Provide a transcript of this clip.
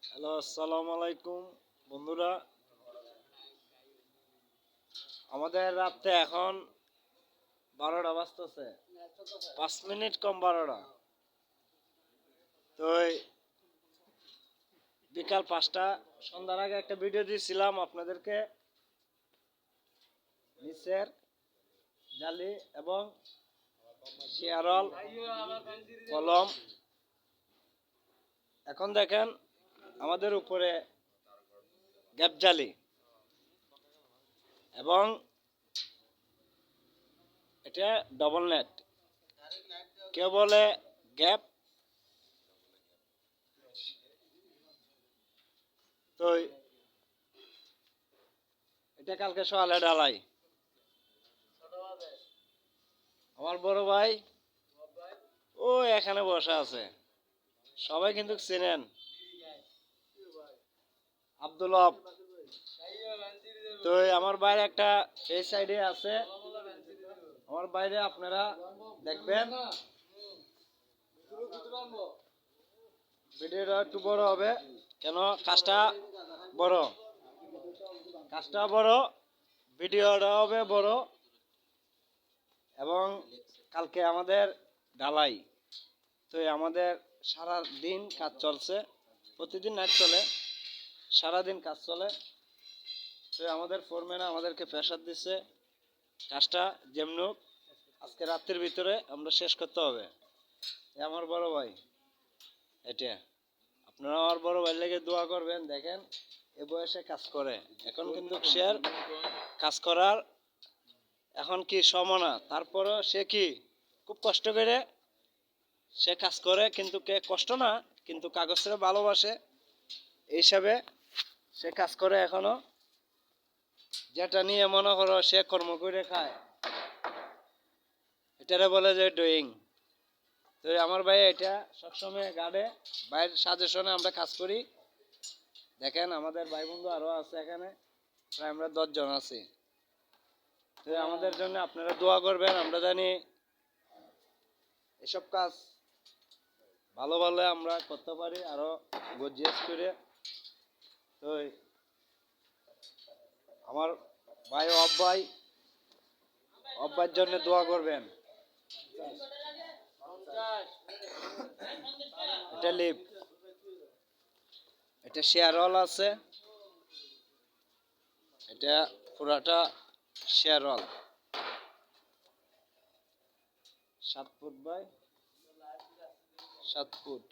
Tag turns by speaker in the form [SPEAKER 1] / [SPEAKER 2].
[SPEAKER 1] Hello, আসসালামু আলাইকুম বন্ধুরা। আমাদের রাতে এখন 12টা বাজতেছে, 5 মিনিট কম 12টা। তো বিকাল 5টা সন্ধ্যার আগে একটা ভিডিও দিয়েছিলাম আপনাদেরকে, নিচের জালি এবং শিয়ারল কলম। এখন দেখেন আমাদের উপরে গ্যাপ জালি এবং এটা ডবল নেট, কেউ বলে গ্যাপ। তো এটা কালকে সকালে ডালাই। আমার বড় ভাই ও এখানে বসে আছে, সবাই কিন্তু চেনেন, আব্দুল হক। তো আমার বাইরে একটা এই সাইডে আছে, আমার বাইরে আপনারা দেখবেন ভিডিওটা একটু বড় হবে, কেন কাজটা বড়, কাজটা বড়, ভিডিওটা হবে বড়। এবং কালকে আমাদের ঢালাই। তো আমাদের সারা দিন কাজ চলছে, প্রতিদিন নাইট চলে, সারাদিন কাজ চলে। তো আমাদের ফোরম্যান আমাদেরকে প্রেশার দিচ্ছে, কাজটা যেমনুক আজকে রাত্রির ভিতরে আমরা শেষ করতে হবে। আমার বড় ভাই এটা, আপনারা আমার বড় ভাই লেগে দোয়া করবেন। দেখেন এ বয়সে কাজ করে, এখন কিন্তু সে কাজ করার এখন কি সময় না, তারপরও সে কি খুব কষ্ট করে সে কাজ করে, কিন্তু কে কষ্ট না, কিন্তু কাগজটা ভালোবাসে এই হিসাবে সে কাজ করে এখনো। যেটা নিয়ে মনে করো সে কর্ম করে খায়, এটারে বলে যে ডুইং। তো আমার ভাই এটা সবসময় গাড়ে, ভাইয়ের সাজেশনে আমরা কাজ করি। দেখেন আমাদের ভাই বন্ধু আরো আছে এখানে, প্রায় আমরা 10 জন আছি। তো আমাদের জন্য আপনারা দোয়া করবেন, আমরা জানি এসব কাজ ভালো ভালো আমরা করতে পারি আরো গর্জিয়াস করে। তো আমার ভাই অব্বাইয়ের জন্য দোয়া করবেন। এটা লিপ, এটা শেয়ারল আছে, এটা পুরাটা শেয়ারল 7 ফুট বাই 7 ফুট।